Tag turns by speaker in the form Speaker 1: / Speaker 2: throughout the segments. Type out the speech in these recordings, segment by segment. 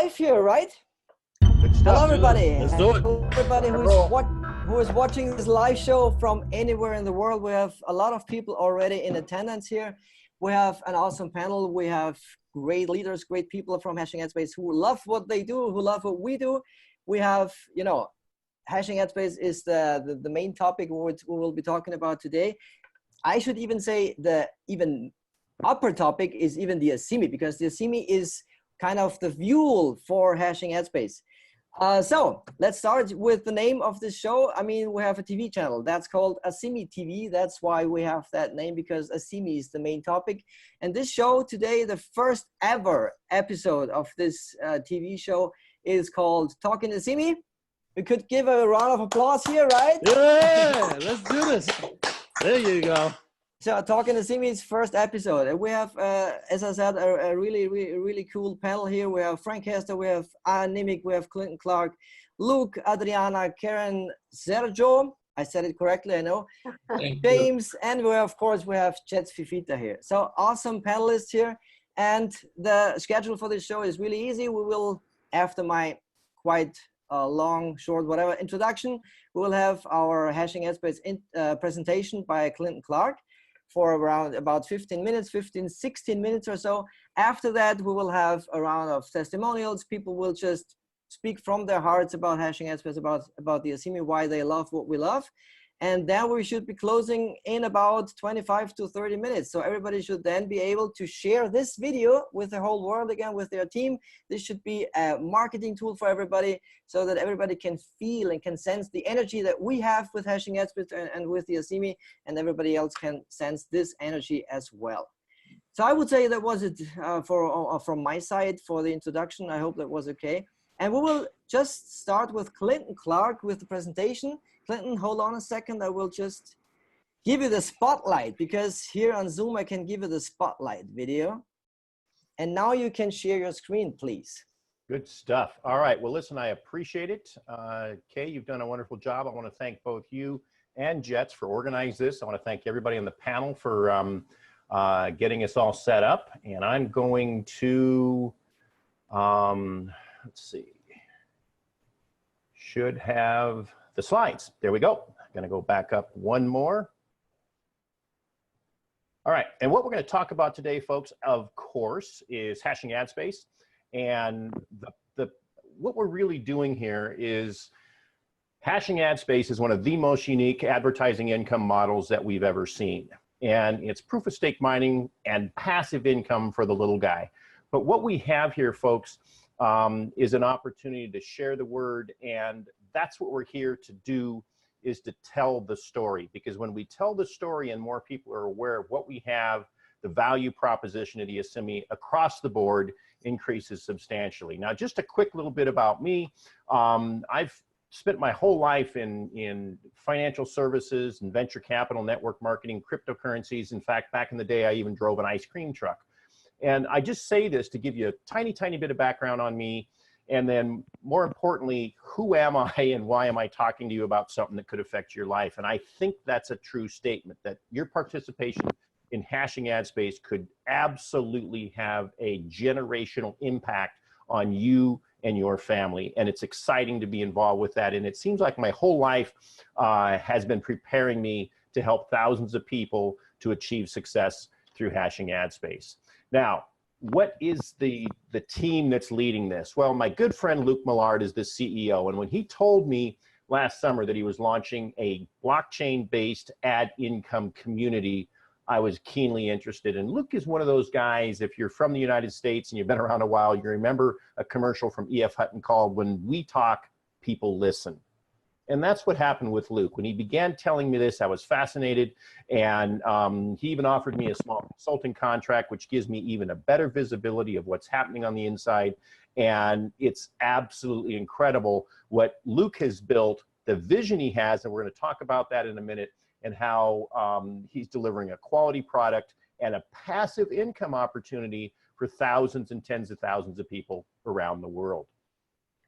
Speaker 1: live here, right?
Speaker 2: Good stuff.
Speaker 1: Hello, everybody.
Speaker 2: Let's do it.
Speaker 1: Hello, everybody who is watching this live show from anywhere in the world. We have a lot of people already in attendance here. We have an awesome panel. We have great leaders, great people from Hashing Headspace who love what they do, who love what we do. We have, Hashing Headspace is the main topic we will be talking about today. I should even say the even upper topic is even the Asimi, because the Asimi is kind of the fuel for Hashing Headspace. So let's start with the name of this show. I mean, we have a TV channel that's called Asimi TV. That's why we have that name, because Asimi is the main topic. And this show today, the first ever episode of this TV show, is called Talkin Asimi. We could give a round of applause here, right?
Speaker 2: Yeah, let's do this. There you go.
Speaker 1: So Talkin Asimi's first episode. And we have, as I said, a really cool panel here. We have Frank Hester, we have Nimic, we have Clinton Clark, Luke, Adriana, Karen, Sergio. I said it correctly, I know. James, and of course, we have Jets Fifita here. So awesome panelists here. And the schedule for this show is really easy. We will, after my quite long, short, whatever introduction, we will have our Hashing Headspace presentation by Clinton Clark for around about 16 minutes or so. After that, we will have a round of testimonials. People will just speak from their hearts about Hashing Headspace, about the Asimi, why they love what we love. And then we should be closing in about 25 to 30 minutes. So everybody should then be able to share this video with the whole world again, with their team. This should be a marketing tool for everybody, so that everybody can feel and can sense the energy that we have with Hashing Headspace and with the Asimi, and everybody else can sense this energy as well. So I would say that was it from my side for the introduction. I hope that was okay. And we will just start with Clinton Clark with the presentation. Clinton, hold on a second. I will just give you the spotlight, because here on Zoom, I can give you the spotlight video. And now you can share your screen, please.
Speaker 2: Good stuff. All right. Well, listen, I appreciate it. Kay, you've done a wonderful job. I want to thank both you and Jets for organizing this. I want to thank everybody on the panel for getting us all set up. And I'm going to, let's see, should have the slides. There we go. I'm going to go back up one more. All right. And what we're going to talk about today, folks, of course, is Hashing Headspace. And what we're really doing here is Hashing Headspace is one of the most unique advertising income models that we've ever seen. And it's proof of stake mining and passive income for the little guy. But what we have here, folks, is an opportunity to share the word, and that's what we're here to do, is to tell the story. Because when we tell the story and more people are aware of what we have, the value proposition of the Asimi across the board increases substantially. Now, just a quick little bit about me. I've spent my whole life in financial services and venture capital, network marketing, cryptocurrencies. In fact, back in the day, I even drove an ice cream truck. And I just say this to give you a tiny bit of background on me. And then more importantly, who am I and why am I talking to you about something that could affect your life? And I think that's a true statement, that your participation in Hashing Headspace could absolutely have a generational impact on you and your family. And it's exciting to be involved with that. And it seems like my whole life has been preparing me to help thousands of people to achieve success through Hashing Headspace. Now, what is the team that's leading this? Well, my good friend Luke Millard is the CEO. And when he told me last summer that he was launching a blockchain-based ad income community, I was keenly interested. And Luke is one of those guys, if you're from the United States and you've been around a while, you remember a commercial from E.F. Hutton called "When We Talk, People Listen." And that's what happened with Luke. When he began telling me this, I was fascinated. And he even offered me a small consulting contract, which gives me even a better visibility of what's happening on the inside. And it's absolutely incredible what Luke has built, the vision he has, and we're going to talk about that in a minute, and how he's delivering a quality product and a passive income opportunity for thousands and tens of thousands of people around the world.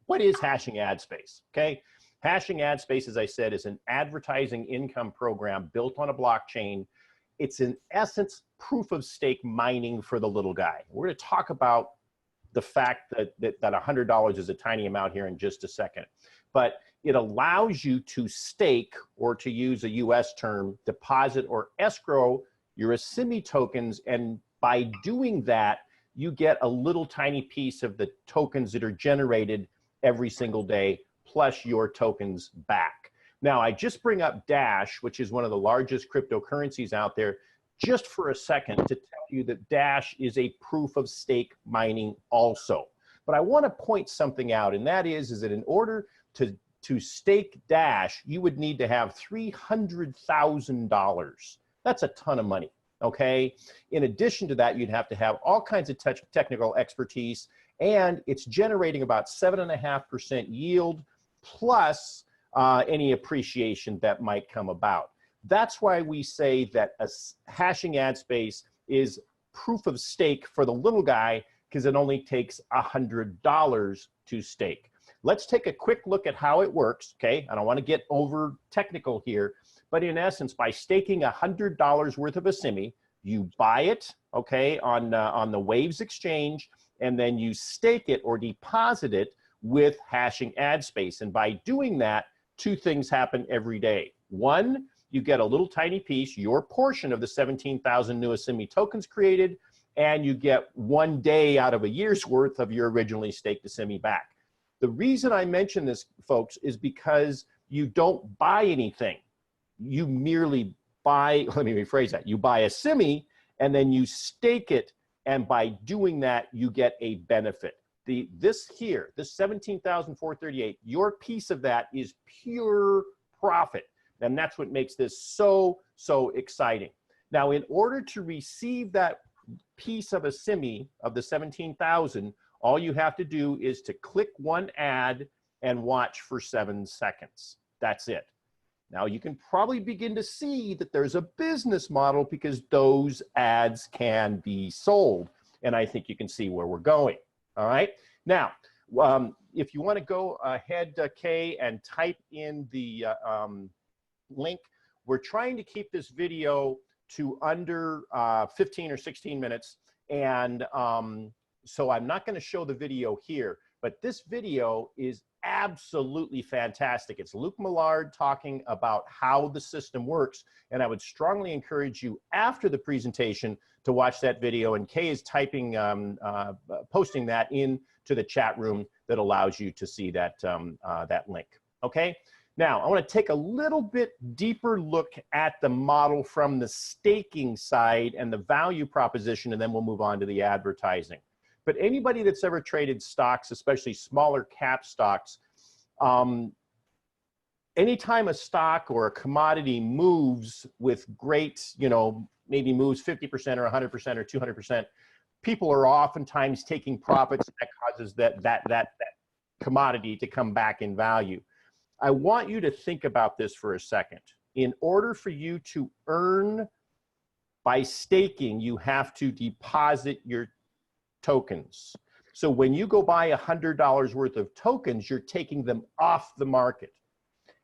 Speaker 2: What is Hashing Headspace? Okay. Hashing Headspace, as I said, is an advertising income program built on a blockchain. It's in essence proof of stake mining for the little guy. We're going to talk about the fact that $100 is a tiny amount here in just a second. But it allows you to stake, or to use a US term, deposit or escrow your Asimi tokens. And by doing that, you get a little tiny piece of the tokens that are generated every single day, plus your tokens back. Now, I just bring up Dash, which is one of the largest cryptocurrencies out there, just for a second to tell you that Dash is a proof of stake mining also. But I want to point something out, and that is that in order to stake Dash, you would need to have $300,000. That's a ton of money, okay? In addition to that, you'd have to have all kinds of technical expertise, and it's generating about 7.5% yield plus any appreciation that might come about. That's why we say that a hashing ad space is proof of stake for the little guy, because it only takes $100 to stake. Let's take a quick look at how it works, okay? I don't want to get over technical here, but in essence, by staking $100 worth of Asimi, you buy it, okay, on the Waves exchange, and then you stake it or deposit it with hashing ad space. And by doing that, two things happen every day. One, you get a little tiny piece, your portion of the 17,000 new Asimi tokens created, and you get 1 day out of a year's worth of your originally staked Asimi back. The reason I mention this, folks, is because you don't buy anything. You merely buy, let me rephrase that, you buy Asimi and then you stake it, and by doing that, you get a benefit. This here, this 17,438, your piece of that is pure profit. And that's what makes this so exciting. Now, in order to receive that piece of Asimi of the 17,000, all you have to do is to click one ad and watch for 7 seconds. That's it. Now, you can probably begin to see that there's a business model, because those ads can be sold. And I think you can see where we're going. All right. Now, if you want to go ahead, Kay, and type in the link, we're trying to keep this video to under 15 or 16 minutes. And so I'm not going to show the video here, but this video is absolutely fantastic. It's Luke Millard talking about how the system works. And I would strongly encourage you after the presentation to watch that video. And Kay is typing, posting that into the chat room that allows you to see that, that link. Okay. Now, I want to take a little bit deeper look at the model from the staking side and the value proposition, and then we'll move on to the advertising. But anybody that's ever traded stocks, especially smaller cap stocks, anytime a stock or a commodity moves with great, you know, maybe moves 50% or 100% or 200%, people are oftentimes taking profits that causes that commodity to come back in value. I want you to think about this for a second. In order for you to earn by staking, you have to deposit your tokens. So when you go buy $100 worth of tokens, you're taking them off the market.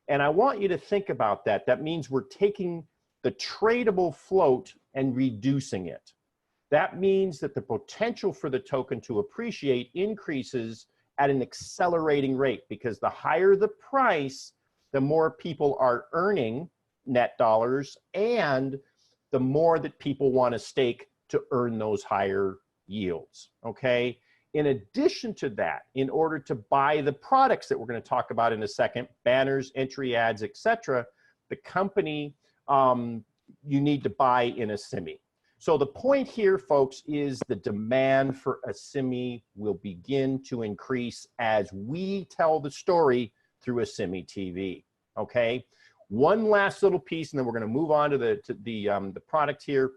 Speaker 2: And I want you to think about that. That means we're taking the tradable float and reducing it. That means that the potential for the token to appreciate increases at an accelerating rate, because the higher the price, the more people are earning net dollars, and the more that people want to stake to earn those higher yields, okay? In addition to that, in order to buy the products that we're going to talk about in a second, banners, entry ads, etc., the company, you need to buy in Asimi. So the point here, folks, is the demand for Asimi will begin to increase as we tell the story through Asimi TV, okay? One last little piece, and then we're going to move on to the product here,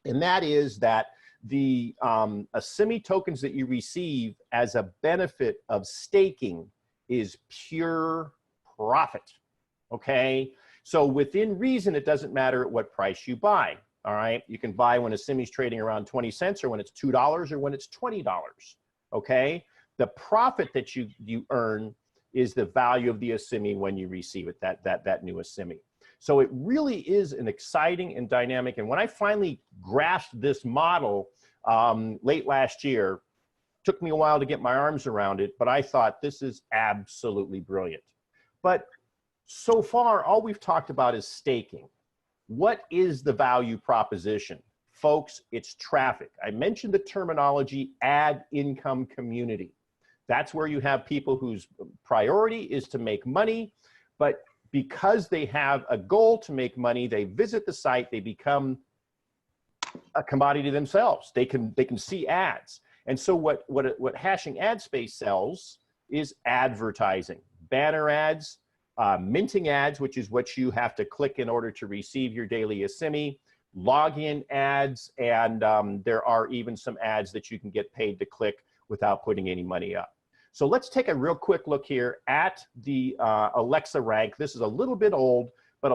Speaker 2: and that is that the Asimi tokens that you receive as a benefit of staking is pure profit, okay? So within reason, it doesn't matter at what price you buy. All right, you can buy when Asimi's trading around 20 cents, or when it's $2, or when it's $20, okay? The profit that you earn is the value of the Asimi when you receive it, that new Asimi. So it really is an exciting and dynamic, and when I finally grasped this model late last year, Took me a while to get my arms around it, but I thought this is absolutely brilliant. But so far, all we've talked about is staking. What is the value proposition? Folks, it's traffic. I mentioned the terminology ad income community. That's where you have people whose priority is to make money, but because they have a goal to make money, they visit the site, they become a commodity themselves. They can see ads. And so what Hashing Ad Space sells is advertising, banner ads, minting ads, which is what you have to click in order to receive your daily Asimi, login ads, and there are even some ads that you can get paid to click without putting any money up. So let's take a real quick look here at the Alexa rank. This is a little bit old, but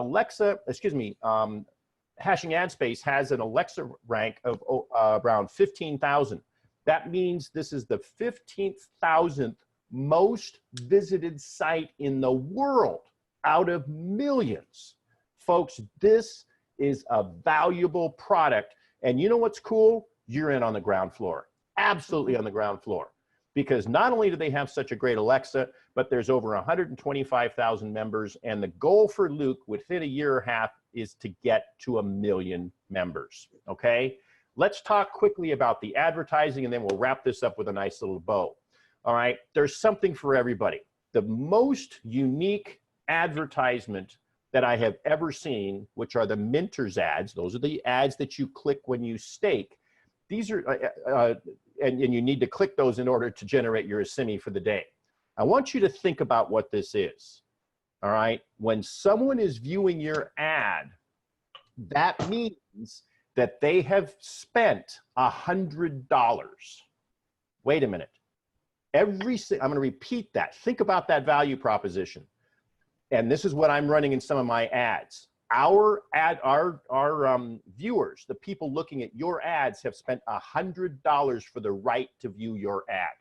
Speaker 2: Hashing Ad Space has an Alexa rank of around 15,000. That means this is the 15,000th most visited site in the world out of millions. Folks, this is a valuable product. And you know what's cool? You're in on the ground floor, absolutely on the ground floor. Because not only do they have such a great Alexa, but there's over 125,000 members. And the goal for Luke within a year and a half is to get to 1 million members, okay? Let's talk quickly about the advertising and then we'll wrap this up with a nice little bow. All right, there's something for everybody. The most unique advertisement that I have ever seen, which are the Minters ads. Those are the ads that you click when you stake. These are, and you need to click those in order to generate your Asimi for the day. I want you to think about what this is. All right, when someone is viewing your ad, that means that they have spent $100. Wait a minute. I'm going to repeat that. Think about that value proposition. And this is what I'm running in some of my ads. Our viewers, the people looking at your ads, have spent $100 for the right to view your ad.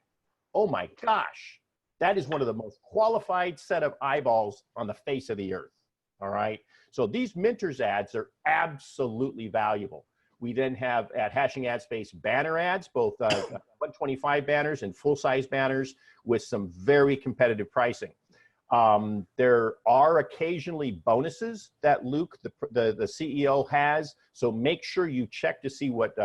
Speaker 2: Oh my gosh, that is one of the most qualified set of eyeballs on the face of the earth. All right, so these Minters ads are absolutely valuable. We then have at Hashing Ad Space banner ads, both 125 banners and full-size banners with some very competitive pricing. There are occasionally bonuses that Luke, the CEO, has, so make sure you check to see what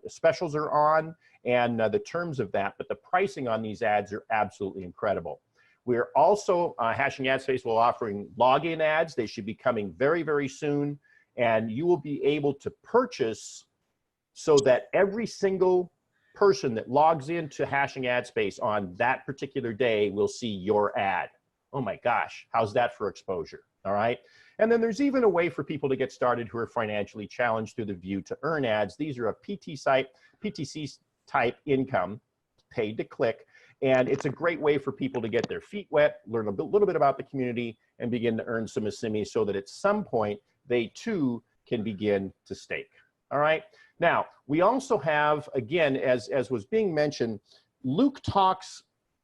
Speaker 2: specials are on and the terms of that, but the pricing on these ads are absolutely incredible. We're also, Hashing Ad Space will offering login ads. They should be coming very, very soon, and you will be able to purchase so that every single person that logs into Hashing Ad Space on that particular day will see your ad. Oh my gosh, how's that for exposure? All right. And then there's even a way for people to get started who are financially challenged through the View to Earn ads. These are a PTC type income, paid to click. And it's a great way for people to get their feet wet, learn a little bit about the community, and begin to earn some Asimi so that at some point they too can begin to stake. All right. Now, we also have, again, as was being mentioned, Luke talks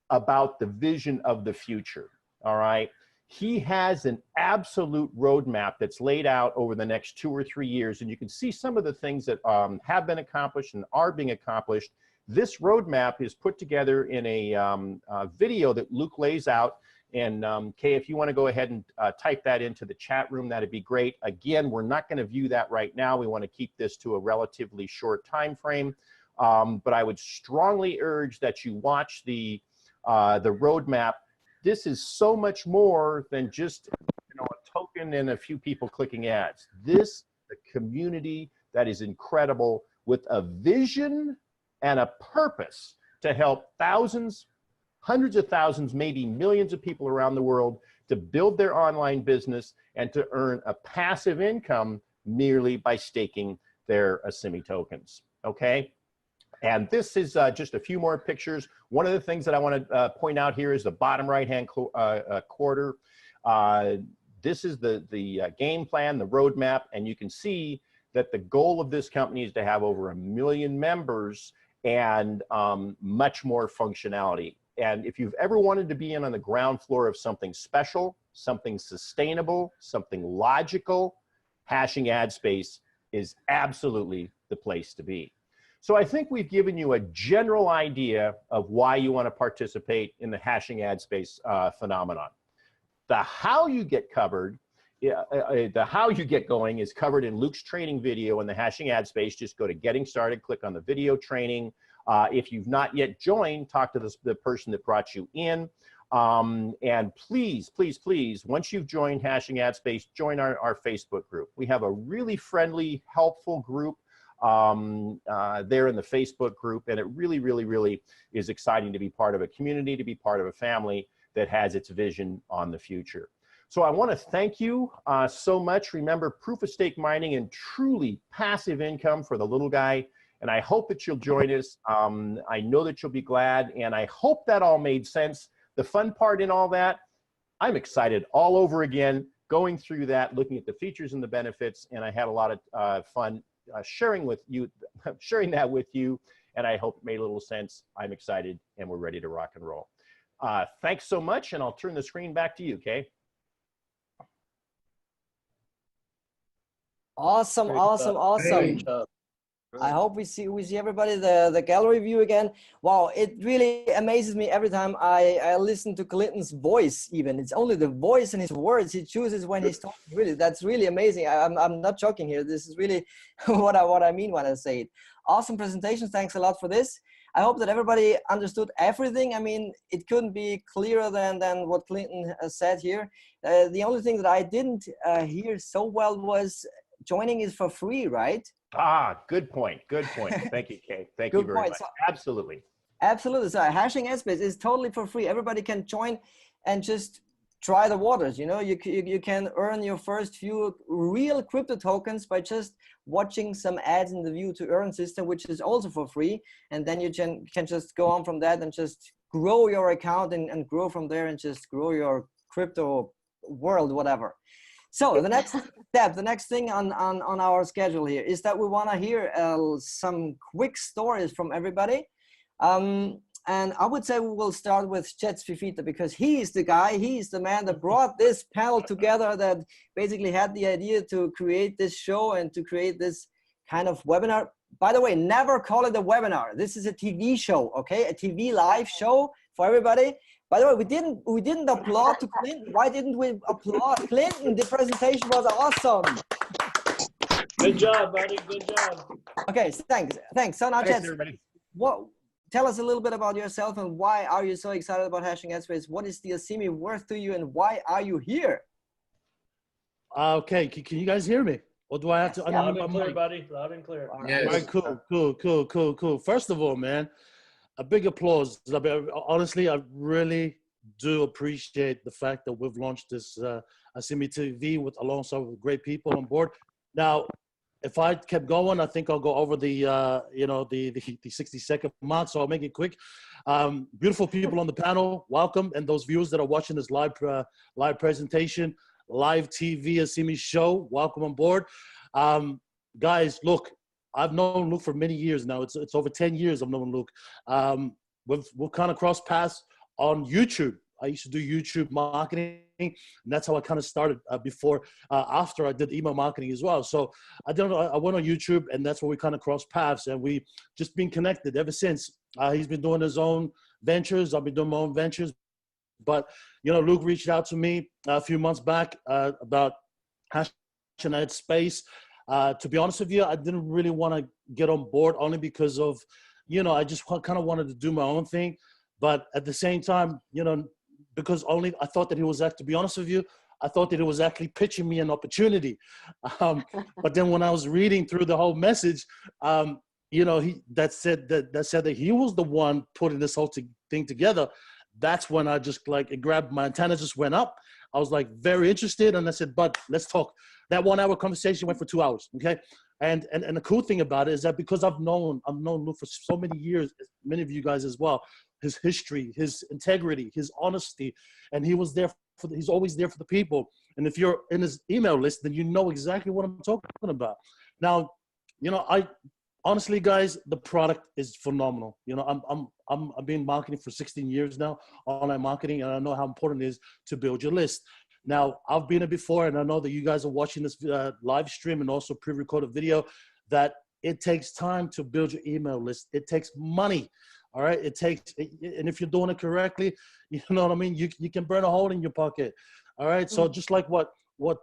Speaker 2: about the vision of the future. All right. He has an absolute roadmap that's laid out over the next 2 or 3 years. And you can see some of the things that have been accomplished and are being accomplished. This roadmap is put together in a video that Luke lays out. And Kay, if you want to go ahead and type that into the chat room, that'd be great. Again, we're not going to view that right now. We want to keep this to a relatively short time frame. But I would strongly urge that you watch the roadmap. This is so much more than just a token and a few people clicking ads. This, the community that is incredible with a vision and a purpose to help thousands, hundreds of thousands, maybe millions of people around the world to build their online business and to earn a passive income merely by staking their Asimi tokens, okay? And this is just a few more pictures. One of the things that I want to point out here is the bottom right-hand quarter. This is the game plan, the roadmap, and you can see that the goal of this company is to have over 1 million members and much more functionality. And if you've ever wanted to be in on the ground floor of something special, something sustainable, something logical, Hashing Ad Space is absolutely the place to be. So I think we've given you a general idea of why you want to participate in the hashing ad space phenomenon. The how you get covered, the how you get going is covered in Luke's training video in the hashing ad space. Just go to Getting Started, click on the video training. If you've not yet joined, talk to the person that brought you in. And please, please, please, once you've joined Hashing Ad Space, join our Facebook group. We have a really friendly, helpful group there in the Facebook group, and it really, really, really is exciting to be part of a community, to be part of a family that has its vision on the future. So I want to thank you so much. Remember, proof of stake mining and truly passive income for the little guy. And I hope that you'll join us. I know that you'll be glad, and I hope that all made sense. The fun part in all that, I'm excited all over again, going through that, looking at the features and the benefits, and I had a lot of fun sharing that with you, and I hope it made a little sense. I'm excited, and we're ready to rock and roll. Thanks so much, and I'll turn the screen back to you, Kay.
Speaker 1: Awesome, awesome, awesome. I hope we see everybody the gallery view again. Wow, it really amazes me every time I listen to Clinton's voice. Even it's only the voice and his words he chooses when he's talking. Really, that's really amazing. I'm not joking here. This is really what I mean when I say it. Awesome presentation. Thanks a lot for this. I hope that everybody understood everything. I mean, it couldn't be clearer than what Clinton said here. The only thing that I didn't hear so well was joining is for free, right?
Speaker 2: Ah, good point. Good point. Thank you, Kay. Thank you very much. So, absolutely.
Speaker 1: Absolutely. So Hashing Airspace is totally for free. Everybody can join and just try the waters. You know, you can earn your first few real crypto tokens by just watching some ads in the view to earn system, which is also for free. And then you can just go on from that and just grow your account and grow from there and just grow your crypto world, whatever. So the next step, the next thing on our schedule here is that we want to hear some quick stories from everybody. And I would say we will start with Jets Fifita because he is the guy, he is the man that brought this panel together, that basically had the idea to create this show and to create this kind of webinar. By the way, never call it a webinar. This is a TV show, okay? A TV live show for everybody. By the way, we didn't applaud to Clinton. Why didn't we applaud Clinton? The presentation was awesome.
Speaker 3: Good job, buddy. Good job.
Speaker 1: Okay, thanks. So now, Jets, tell us a little bit about yourself and why are you so excited about Hashing Airspace? What is the Asimi worth to you, and why are you here?
Speaker 4: Okay, can you guys hear me? Or do I have to?
Speaker 3: Yeah, loud and clear, buddy. Loud and clear.
Speaker 4: Yes. All right, cool. First of all, man, a big applause. Honestly, I really do appreciate the fact that we've launched this Asimi TV alongside with great people on board. Now, if I kept going, I think I'll go over the 60-second mark, so I'll make it quick. Beautiful people on the panel, welcome, and those viewers that are watching this live presentation, live TV Asimi show, welcome on board. Guys, look, I've known Luke for many years now. It's over 10 years I've known Luke. We've kind of crossed paths on YouTube. I used to do YouTube marketing, and that's how I kind of started after I did email marketing as well. So I went on YouTube, and that's where we kind of crossed paths, and we just been connected ever since. He's been doing his own ventures. I've been doing my own ventures. But, Luke reached out to me a few months back about Hashing Ad Space. To be honest with you, I didn't really want to get on board only because of, I just kind of wanted to do my own thing. But at the same time, because I thought that he was to be honest with you, I thought that he was actually pitching me an opportunity. But then when I was reading through the whole message, that said that he was the one putting this whole thing together. That's when I just it grabbed my antenna, just went up. I was very interested, and I said, "Bud, let's talk." That 1 hour conversation went for 2 hours. Okay, and the cool thing about it is that because I've known Luke for so many years, many of you guys as well, his history, his integrity, his honesty, and he's always there for the people. And if you're in his email list, then you know exactly what I'm talking about. Now, honestly, guys, the product is phenomenal. I've been marketing for 16 years now, online marketing, and I know how important it is to build your list. Now, I've been it before, and I know that you guys are watching this live stream and also pre-recorded video, that It takes time to build your email list. It takes money. All right. And if you're doing it correctly, you know what I mean? You can burn a hole in your pocket. All right. So just like what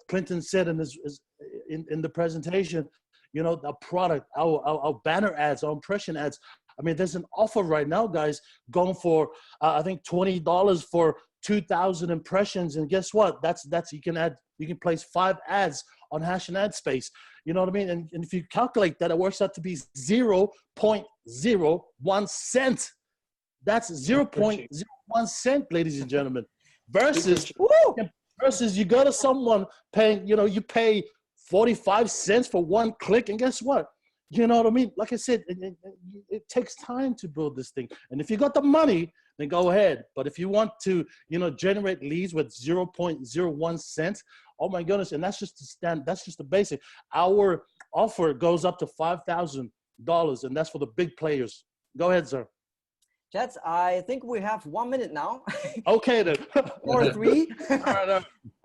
Speaker 4: Clinton said in the presentation, you know, the product, our banner ads, our impression ads. I mean, there's an offer right now, guys, going for, I think $20 for 2,000 impressions. And guess what? That's you can place 5 ads on Hash and Ad Space. You know what I mean? And if you calculate that, it works out to be 0.01 cent. That's 0.01 cent, ladies and gentlemen. Versus you go to someone paying, you know, you pay 45 cents for 1 click, and guess what? You know what I mean? Like I said, it takes time to build this thing. And if you got the money, then go ahead. But if you want to, you know, generate leads with 0.01 cents, oh my goodness, and that's just the basic. Our offer goes up to $5,000, and that's for the big players. Go ahead, sir.
Speaker 1: Jets, I think we have 1 minute now.
Speaker 4: Okay then.
Speaker 1: Or 3.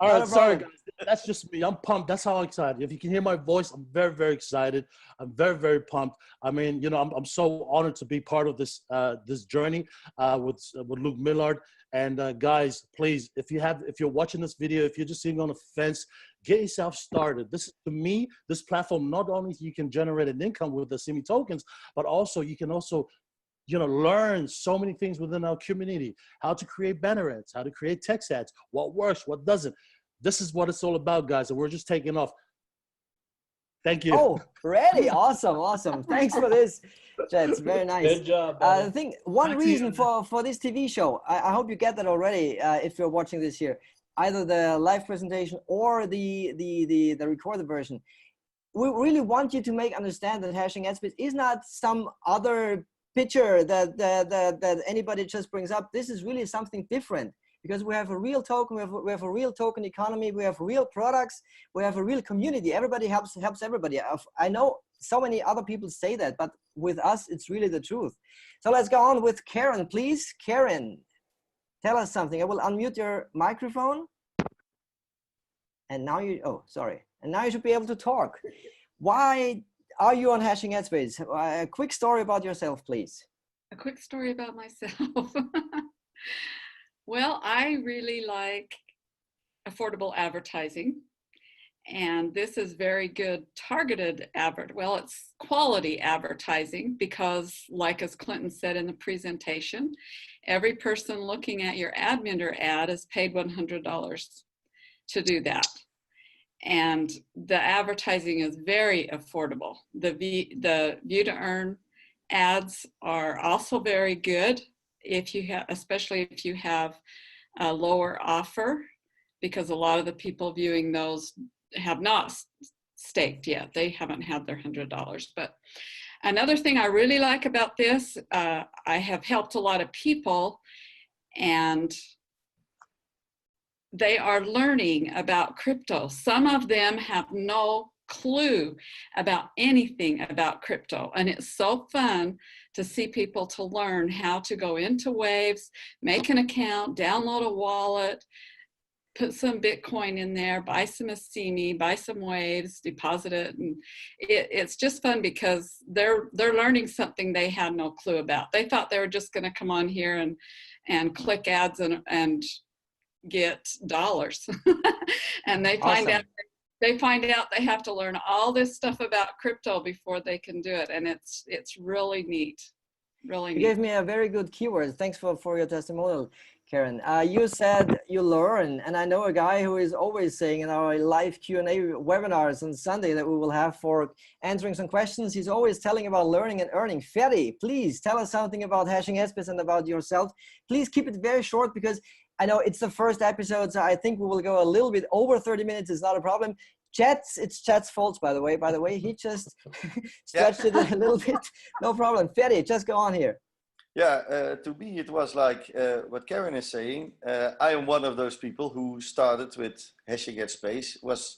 Speaker 4: All right. Sorry, guys. That's just me. I'm pumped. That's how excited. If you can hear my voice, I'm very, very excited. I'm very, very pumped. I mean, you know, I'm so honored to be part of this this journey with Luke Millard. And guys, please, if you're watching this video, if you're just sitting on the fence, get yourself started. To me, this platform, not only you can generate an income with the Asimi tokens, but also you can also, you know, learn so many things within our community, how to create banner ads, how to create text ads, what works, what doesn't. This is what it's all about, guys, and we're just taking off. Thank you.
Speaker 1: Oh, ready. Awesome. Thanks for this, Jets. Very nice.
Speaker 3: Good job.
Speaker 1: I think one reason for this TV show, I hope you get that already if you're watching this here, either the live presentation or the recorded version. We really want you to understand that hashing ad space is not some other picture that anybody just brings up. This is really something different, because we have a real token, we have a real token economy, we have real products, we have a real community. Everybody helps everybody. I know so many other people say that, but with us, it's really the truth. So let's go on with Karen, please. Karen, tell us something. I will unmute your microphone. And now and now you should be able to talk. Why are you on Hashing Ad Space? A quick story about yourself, please.
Speaker 5: A quick story about myself. Well, I really like affordable advertising, and this is very good targeted it's quality advertising, because like as Clinton said in the presentation, every person looking at your AdMinder ad is paid $100 to do that. And the advertising is very affordable. The view to earn ads are also very good especially if you have a lower offer, because a lot of the people viewing those have not staked yet. They haven't had their $100. But another thing I really like about this, I have helped a lot of people, and they are learning about crypto. Some of them have no clue about anything about crypto, and it's so fun to see people to learn how to go into Waves, make an account, download a wallet, put some Bitcoin in there, buy some Asimi, buy some Waves, deposit it, and it's just fun because they're learning something they had no clue about. They thought they were just going to come on here and click ads and get dollars, and they find out they have to learn all this stuff about crypto before they can do it, and it's really neat. Really neat.
Speaker 1: You gave me a very good keyword. Thanks for your testimonial, Karen. You said you learn, and I know a guy who is always saying in our live Q&A webinars on Sunday that we will have for answering some questions, he's always telling about learning and earning. Ferry, please tell us something about Hashing Ad Space and about yourself. Please keep it very short, because I know it's the first episode, so I think we will go a little bit over 30 minutes. It's not a problem. It's Chet's fault, by the way. He just stretched it a little bit. No problem. Ferry, just go on here.
Speaker 6: Yeah, to me, it was like what Karen is saying. I am one of those people who started with Hashing Ad Space. It was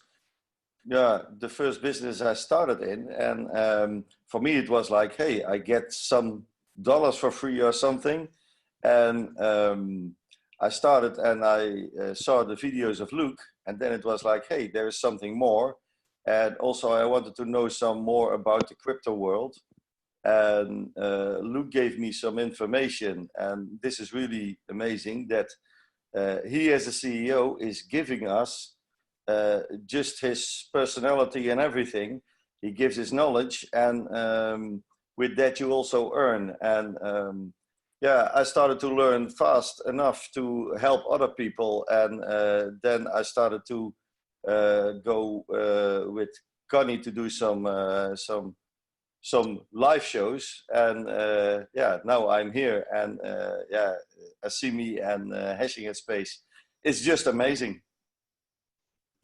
Speaker 6: the first business I started in. And for me, it was like, hey, I get some dollars for free or something. And I started and I saw the videos of Luke, and then it was like, hey, there is something more. And also I wanted to know some more about the crypto world. And Luke gave me some information, and this is really amazing that he as a CEO is giving us just his personality and everything. He gives his knowledge, and with that you also earn. And yeah, I started to learn fast enough to help other people, and then I started to go with Conny to do some live shows, and yeah, now I'm here, and yeah, Asimi and Hashing at Space, it's just amazing.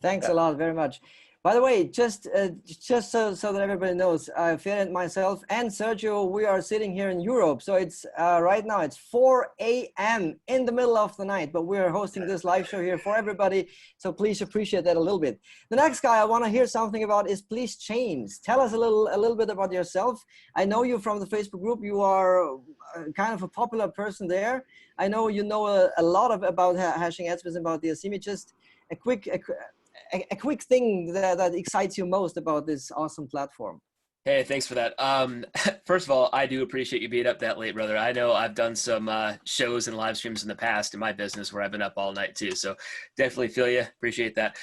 Speaker 1: Thanks
Speaker 6: Yeah.
Speaker 1: a lot, very much. By the way, just so that everybody knows, Ferit, myself, and Sergio, we are sitting here in Europe. So it's right now it's 4 a.m. in the middle of the night, but we are hosting this live show here for everybody. So please appreciate that a little bit. The next guy I want to hear something about is please James. Tell us a little bit about yourself. I know you from the Facebook group. You are kind of a popular person there. I know you know a lot about Hashing at Space, about the Asimi. Just a quick thing that excites you most about this awesome platform.
Speaker 7: Hey, thanks for that. First of all, I do appreciate you being up that late, brother. I know I've done some shows and live streams in the past in my business where I've been up all night too. So definitely feel you. Appreciate that.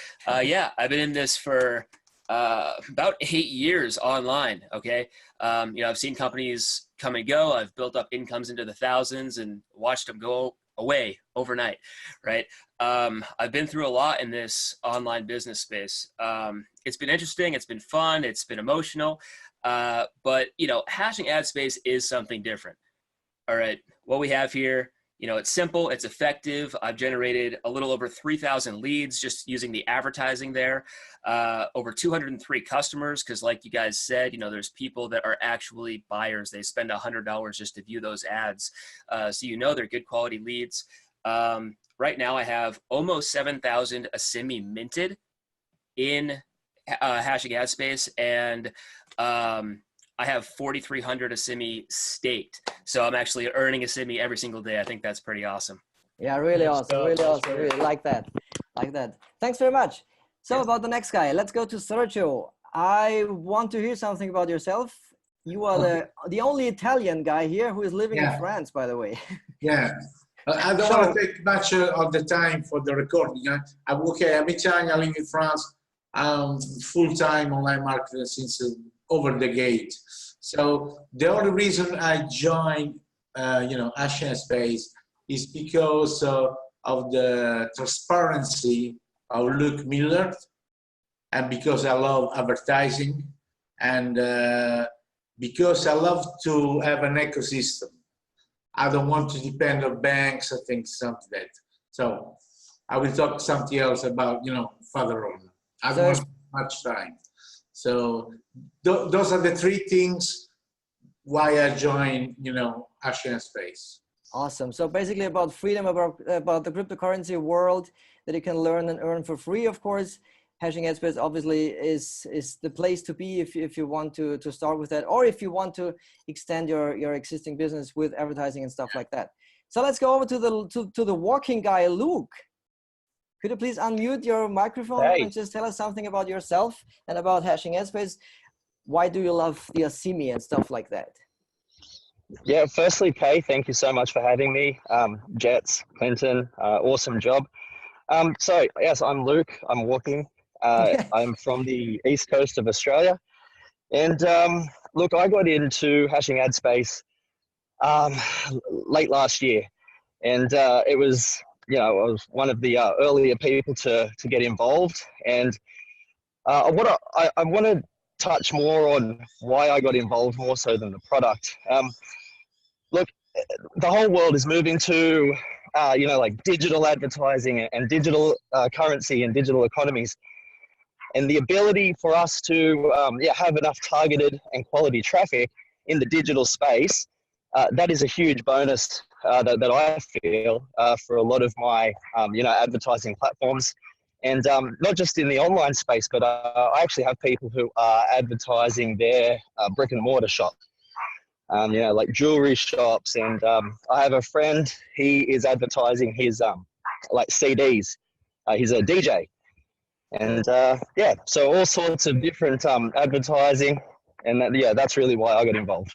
Speaker 7: Yeah, I've been in this for about 8 years online. Okay. You know, I've seen companies come and go. I've built up incomes into the thousands and watched them go away overnight. Right. I've been through a lot in this online business space. It's been interesting. It's been fun. It's been emotional. But, you know, hashing ad space is something different. All right. What we have here, you know, it's simple. It's effective. I've generated a little over 3,000 leads just using the advertising there. Over 203 customers. Cause like you guys said, you know, there's people that are actually buyers. They spend $100 just to view those ads. So, you know, they're good quality leads. Right now I have almost 7,000 Asimi minted in hashing ad space, and I have 4,300 Asimi staked. So I'm actually earning Asimi every single day. I think that's pretty awesome.
Speaker 1: Yeah, really awesome, really awesome. Really like that, Thanks very much. So about the next guy, let's go to Sergio. I want to hear something about yourself. You are the only Italian guy here who is living in France, by the way.
Speaker 8: Yeah. I don't want to take much of the time for the recording. I'm Italian, I live in France. I'm full-time online marketer since over the gate. So the only reason I joined, you know, Hashing Space is because of the transparency of Luke Miller, and because I love advertising, and because I love to have an ecosystem. I don't want to depend on banks or things like that. So I will talk something else about, you know, further on. I don't want much time. So those are the three things why I joined, you know, Hashing Space.
Speaker 1: Awesome. So basically about freedom, about the cryptocurrency world that you can learn and earn for free, of course. Hashing ad space obviously is the place to be if you want to start with that, or if you want to extend your existing business with advertising and stuff like that. So let's go over to the walking guy, Luke. Could you please unmute your microphone and just tell us something about yourself and about Hashing ad space? Why do you love the Asimi and stuff like that?
Speaker 9: Yeah, firstly, Kay, thank you so much for having me. Jets, Clinton, awesome job. So yes, I'm Luke. I'm walking. I'm from the east coast of Australia, and look, I got into Hashing ad space late last year, and it was, you know, I was one of the earlier people to get involved, and I want to touch more on why I got involved more so than the product. Look, the whole world is moving to you know, like digital advertising and digital currency and digital economies. And the ability for us to have enough targeted and quality traffic in the digital space, that is a huge bonus that I feel for a lot of my you know, advertising platforms. And not just in the online space, but I actually have people who are advertising their brick and mortar shop, you know, like jewelry shops. And I have a friend, he is advertising his like CDs. He's a DJ. And yeah, so all sorts of different advertising, and that's really why I got involved.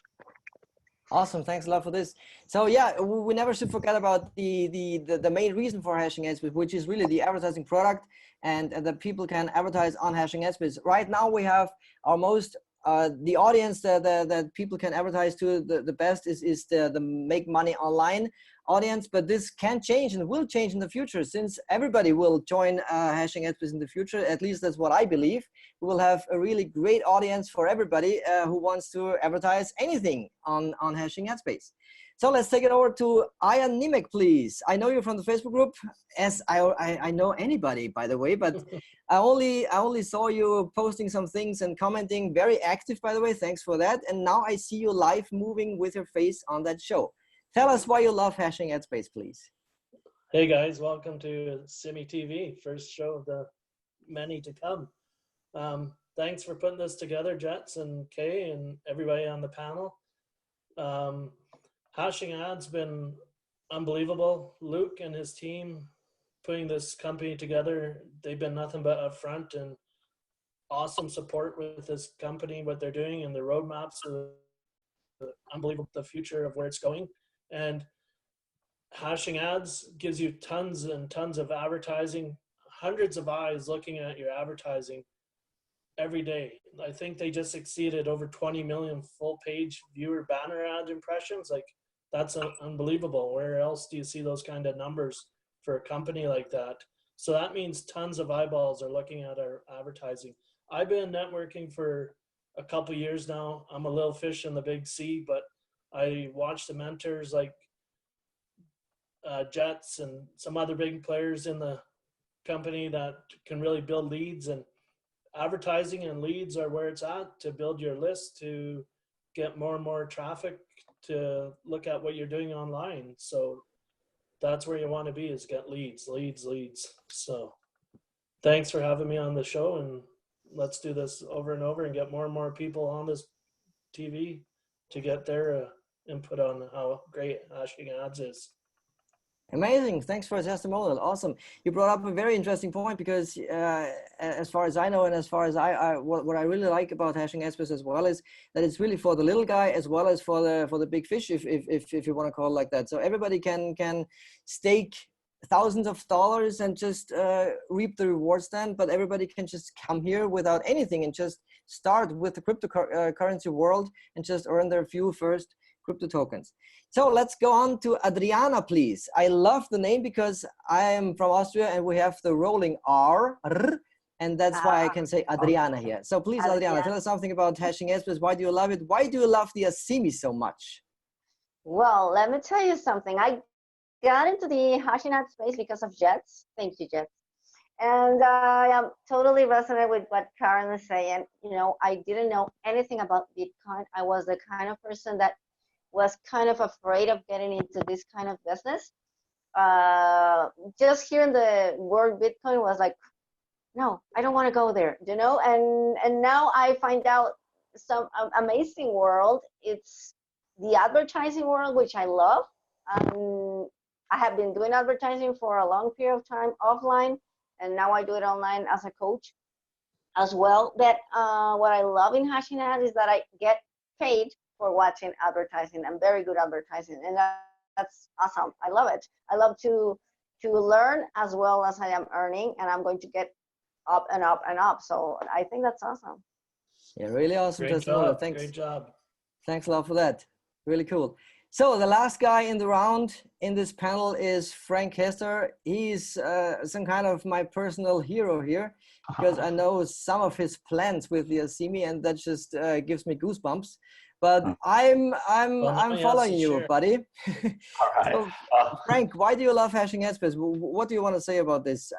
Speaker 1: Awesome, thanks a lot for this. So yeah, we never should forget about the main reason for Hashing Headspace, which is really the advertising product, and that people can advertise on Hashing Headspace. Right now we have our most the audience that people can advertise to the best is the make money online audience, but this can change and will change in the future, since everybody will join Hashing Headspace in the future. At least that's what I believe. We will have a really great audience for everybody who wants to advertise anything on Hashing Headspace. So let's take it over to Ian Nimek, please. I know you from the Facebook group, as I know anybody, by the way, but I only saw you posting some things and commenting, very active, by the way. Thanks for that. And now I see you live moving with your face on that show. Tell us why you love Hashing Headspace, please.
Speaker 3: Hey guys, welcome to Simi TV, first show of the many to come. Thanks for putting this together, Jets and Kay and everybody on the panel. Hashing Ads been unbelievable. Luke and his team putting this company together, they've been nothing but upfront and awesome support with this company, what they're doing, and the roadmaps are unbelievable, the future of where it's going. And Hashing Ads gives you tons and tons of advertising, hundreds of eyes looking at your advertising every day. I think they just exceeded over 20 million full page viewer banner ad impressions. Like, that's unbelievable. Where else do you see those kind of numbers for a company like that? So that means tons of eyeballs are looking at our advertising. I've been networking for a couple years now. I'm a little fish in the big sea, but I watch the mentors like Jets and some other big players in the company that can really build leads, and advertising and leads are where it's at to build your list, to get more and more traffic to look at what you're doing online. So that's where you want to be, is get leads. So thanks for having me on the show, and let's do this over and over and get more and more people on this TV to get their input on how great Hashing Ads is.
Speaker 1: Amazing. Thanks for a testimonial. Awesome. You brought up a very interesting point, because as far as I know, and as far as what I really like about Hashing Headspace as well, is that it's really for the little guy as well as for the big fish, if you want to call it like that. So everybody can stake thousands of dollars and just reap the rewards then, but everybody can just come here without anything and just start with the cryptocurrency world and just earn their few first crypto tokens. So let's go on to Adriana, please. I love the name because I am from Austria and we have the rolling R, and that's why I can say Adriana here. So please, Adriana, tell us something about Hashing Headspace. Why do you love it? Why do you love the Asimi so much?
Speaker 10: Well, let me tell you something. I got into the Hashing Headspace because of Jets. Thank you, Jets. And I totally resonate with what Karen is saying. You know, I didn't know anything about Bitcoin. I was the kind of person that was kind of afraid of getting into this kind of business. Just hearing the word Bitcoin was like, no, I don't want to go there, you know? And now I find out some amazing world. It's the advertising world, which I love. I have been doing advertising for a long period of time offline, and now I do it online as a coach as well. But what I love in Hashing Ads is that I get paid for watching advertising, and very good advertising, and that's awesome. I love it. I love to learn as well as I am earning, and I'm going to get up and up and up. So I think that's awesome.
Speaker 1: Yeah, really awesome.
Speaker 3: Great job. Thanks. Great job.
Speaker 1: Thanks a lot for that. Really cool. So the last guy in the round in this panel is Frank Hester. He's some kind of my personal hero here, because I know some of his plans with the Asimi, and that just gives me goosebumps. But I'm following you, buddy.
Speaker 11: All right.
Speaker 1: So, Frank, why do you love Hashing Headspace? What do you want to say about this?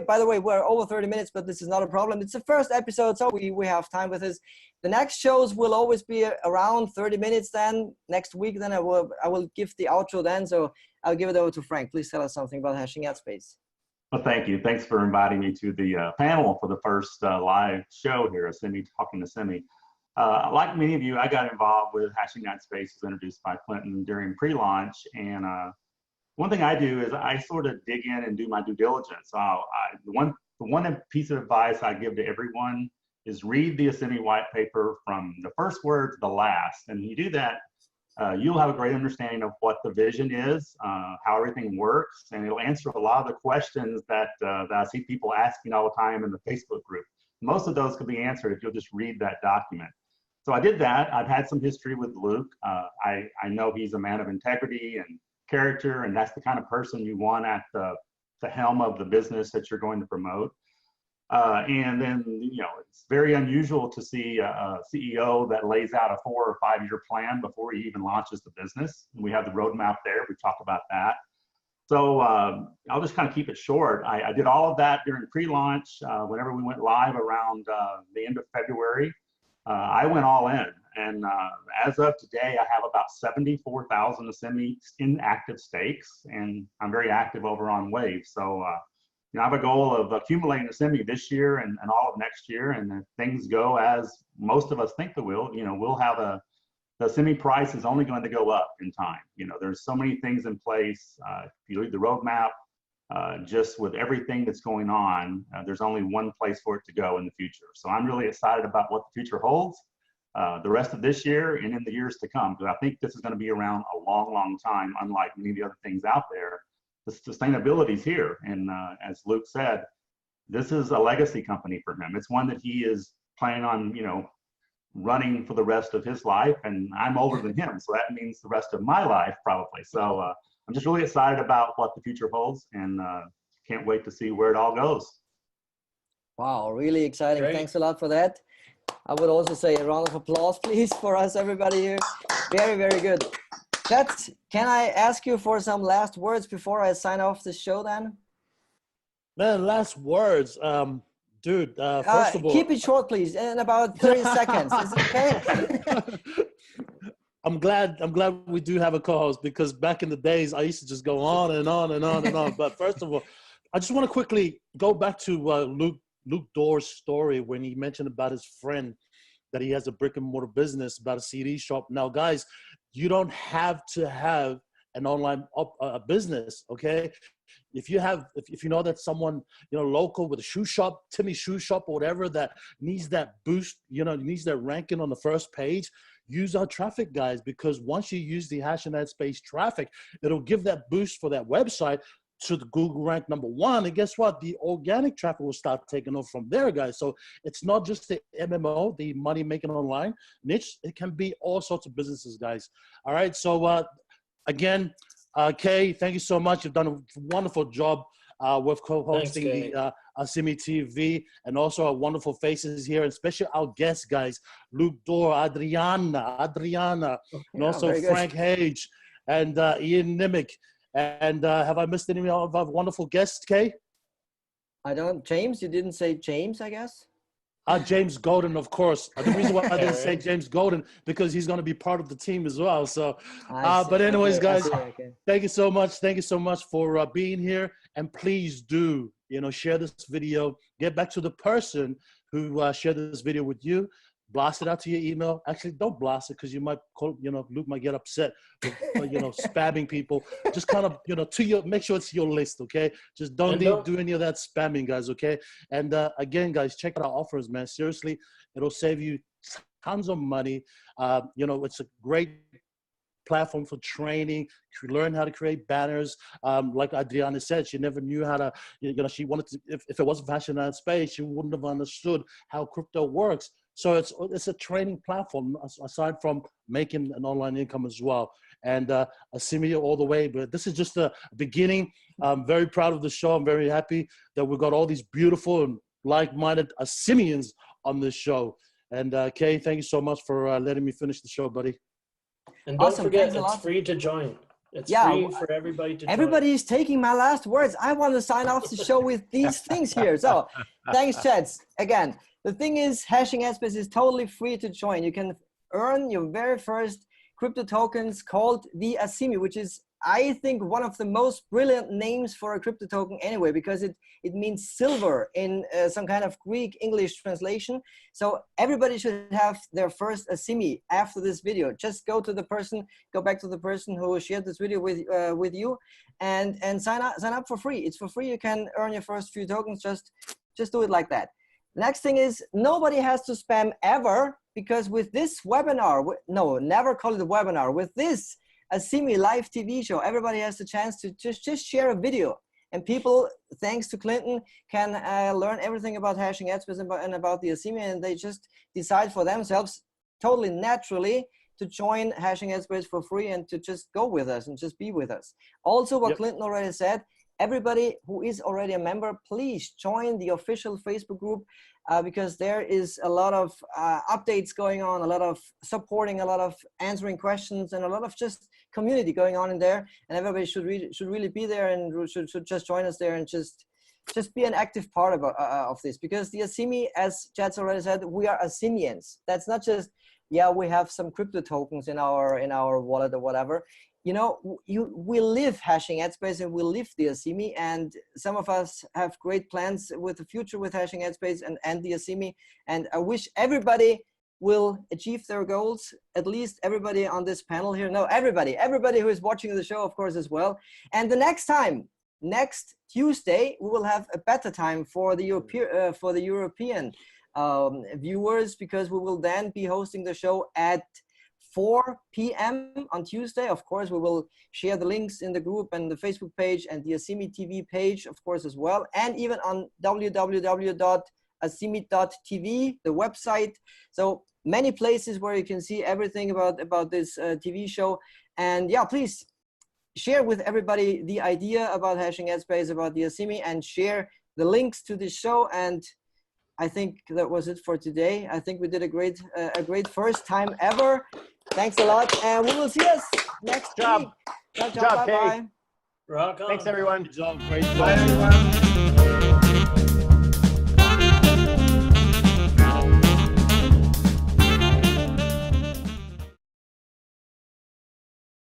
Speaker 1: By the way, we're over 30 minutes, but this is not a problem. It's the first episode, so we have time with this. The next shows will always be around 30 minutes. Then next week, then I will give the outro then. So I'll give it over to Frank. Please tell us something about Hashing Headspace.
Speaker 11: Well, thank you. Thanks for inviting me to the panel for the first live show here, Talkin Asimi. Like many of you, I got involved with Hashing Headspace, was introduced by Clinton during pre-launch. And one thing I do is I sort of dig in and do my due diligence. The one piece of advice I give to everyone is read the Asimi white paper from the first word to the last. And you do that, you'll have a great understanding of what the vision is, how everything works, and it'll answer a lot of the questions that I see people asking all the time in the Facebook group. Most of those could be answered if you'll just read that document. So I did that. I've had some history with Luke. I know he's a man of integrity and character, and that's the kind of person you want at the helm of the business that you're going to promote. And then, you know, it's very unusual to see a CEO that lays out a 4 or 5 year plan before he even launches the business. And we have the roadmap there. We talked about that. So I'll just kind of keep it short. I did all of that during pre-launch. Whenever we went live around the end of February, I went all in. And as of today, I have about 74,000 Asimi in active stakes, and I'm very active over on Wave. So you know, I have a goal of accumulating Asimi this year and all of next year. And if things go as most of us think they will, you know, we'll have the Asimi price is only going to go up in time. You know, there's so many things in place. If you read the roadmap, just with everything that's going on, there's only one place for it to go in the future. So I'm really excited about what the future holds the rest of this year and in the years to come, because I think this is going to be around a long, long time, unlike many of the other things out there. The sustainability is here. And as Luke said, this is a legacy company for him. It's one that he is planning on, you know, running for the rest of his life. And I'm older than him, so that means the rest of my life probably. So I'm just really excited about what the future holds, and can't wait to see where it all goes.
Speaker 1: Wow, really exciting.
Speaker 3: Great.
Speaker 1: Thanks a lot for that. I would also say a round of applause, please, for us, everybody here. Very, very good. Chat, can I ask you for some last words before I sign off the show then?
Speaker 4: Man, last words. Dude, first of all,
Speaker 1: keep it short, please, in about 30 seconds. Is it okay?
Speaker 4: I'm glad we do have a co-host, because back in the days I used to just go on and on and on and on. But first of all, I just want to quickly go back to Luke Door's story when he mentioned about his friend that he has a brick and mortar business, about a CD shop. Now, guys, you don't have to have an online business, okay? If you know that someone, you know, local with a shoe shop, Timmy shoe shop or whatever, that needs that boost, you know, needs that ranking on the first page, use our traffic, guys, because once you use the Hashing Ad Space traffic, it'll give that boost for that website to the Google rank #1. And guess what? The organic traffic will start taking off from there, guys. So it's not just the MMO, the money making online niche. It can be all sorts of businesses, guys. All right. So again, Kay, thank you so much. You've done a wonderful job with co-hosting the Asimi TV, and also our wonderful faces here, and especially our guests, guys, Luke Door, Adriana, and also Frank Hage, and Ian Nimick. And have I missed any of our wonderful guests, Kay?
Speaker 1: I don't. James, you didn't say James, I guess?
Speaker 4: James Golden, of course. The reason why I didn't say James Golden, because he's going to be part of the team as well. So, but anyways, guys, thank you so much. Thank you so much for being here. And please do, you know, share this video. Get back to the person who shared this video with you. Blast it out to your email. Actually, don't blast it, because you might call, you know, Luke might get upset with, you know, spamming people. Just kind of, you know, make sure it's your list, okay? Just don't do any of that spamming, guys, okay? And again, guys, check out our offers, man. Seriously, it'll save you tons of money. You know, it's a great platform for training. You learn how to create banners. Like Adriana said, she never knew how to, you know, she wanted to, if it wasn't Fashion Ad Space, she wouldn't have understood how crypto works. So it's a training platform, aside from making an online income as well. And Asimi all the way, but this is just the beginning. I'm very proud of the show. I'm very happy that we've got all these beautiful and like-minded Asimians on this show. And Kay, thank you so much for letting me finish the show, buddy.
Speaker 3: And don't forget, it's free to join. It's free for everybody to join.
Speaker 1: Everybody is taking my last words. I want to sign off the show with these things here. So thanks, chats. Again, the thing is, Hashing Ad Space is totally free to join. You can earn your very first crypto tokens called the Asimi, which is, I think, one of the most brilliant names for a crypto token anyway, because it means silver in some kind of Greek English translation. So everybody should have their first Asimi after this video. Just go back to the person who shared this video with you, and sign up for free. It's for free. You can earn your first few tokens. Just Just do it like that. Next thing is nobody has to spam ever, because with this webinar, no, never call it a webinar. With this Asimi live TV show, everybody has the chance to just share a video. And people, thanks to Clinton, can learn everything about hashing headspace and about the Asimi, and they just decide for themselves totally naturally to join hashing headspace for free and to just go with us and just be with us. Also, what Clinton already said, everybody who is already a member, please join the official Facebook group, because there is a lot of updates going on, a lot of supporting, a lot of answering questions, and a lot of just community going on in there. And everybody should really be there and should just join us there and just be an active part of this. Because the Asimi, as Chad's already said, we are Asimians. That's not just, yeah, we have some crypto tokens in our wallet or whatever. You know, we live hashing headspace and we live the Asimi, and some of us have great plans with the future with hashing headspace and the Asimi. And I wish everybody will achieve their goals, at least everybody on this panel here. No, everybody who is watching the show, of course, as well. And the next Tuesday, we will have a better time for the European viewers, because we will then be hosting the show at 4 p.m. on Tuesday. Of course, we will share the links in the group and the Facebook page and the Asimi TV page, of course, as well. And even on www.asimi.tv, the website. So many places where you can see everything about this TV show. And yeah, please share with everybody the idea about hashing headspace, about the Asimi, and share the links to this show. And I think that was it for today. I think we did a great first time ever. Thanks a lot, and we will see us next week. Good job. Bye-bye.
Speaker 3: Rock on.
Speaker 2: Thanks, everyone.
Speaker 4: Good job. Great job.
Speaker 8: Bye, everyone.